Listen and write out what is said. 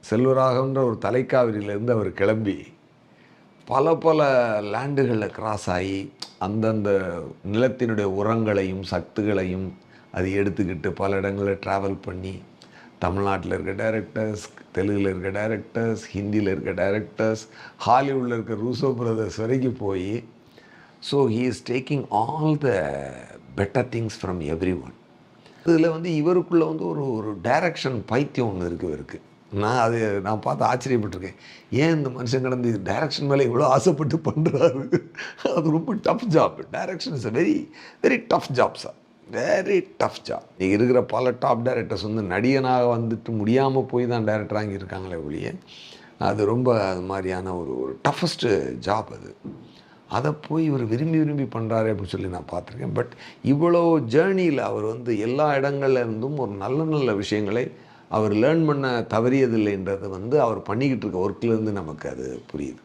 செல்வராகவன்ற ஒரு தலைக்காவிரியிலேருந்து அவர் கிளம்பி பல பல லேண்டுகளில் கிராஸ் ஆகி அந்தந்த நிலத்தினுடைய உரங்களையும் சத்துகளையும் அது எடுத்துக்கிட்டு பல இடங்களில் ட்ராவல் பண்ணி தமிழ்நாட்டில் இருக்க டைரக்டர்ஸ், தெலுங்கில் இருக்க டைரக்டர்ஸ், ஹிந்தியில் இருக்க டைரக்டர்ஸ், ஹாலிவுட்டில் இருக்க ரூசோ பிரதர்ஸ் வரைக்கும் போய் so he is taking all the better things from every one. இதில் வந்து இவருக்குள்ளே வந்து ஒரு ஒரு டைரக்ஷன் பைத்தியம் ஒன்று இருக்குது இவருக்கு. நான் பார்த்து ஆச்சரியப்பட்டிருக்கேன். ஏன் இந்த மனுஷன் கடந்து டைரக்ஷன் மேலே இவ்வளோ ஆசைப்பட்டு பண்ணுறாரு? அது ரொம்ப tough job. Direction is a very very tough job sir, very tough job. நீங்கள் இருக்கிற பல டாப் டைரக்டர்ஸ் வந்து நடிகனாக வந்துட்டு முடியாமல் போய் தான் டைரக்டராக இருக்காங்களே ஒழிய, அது ரொம்ப அது மாதிரியான ஒரு ஒரு டஃபஸ்ட்டு ஜாப் அது. அதை போய் இவர் விரும்பி விரும்பி பண்ணுறாரு அப்படின்னு சொல்லி நான் பார்த்துருக்கேன். பட் இவ்வளோ ஜேர்னியில் அவர் வந்து எல்லா இடங்கள்ல இருந்தும் ஒரு நல்ல நல்ல விஷயங்களை அவர் லேர்ன் பண்ண தவறியதில்லைன்றது வந்து அவர் பண்ணிக்கிட்டு இருக்க ஒர்க்லேருந்து நமக்கு அது புரியுது.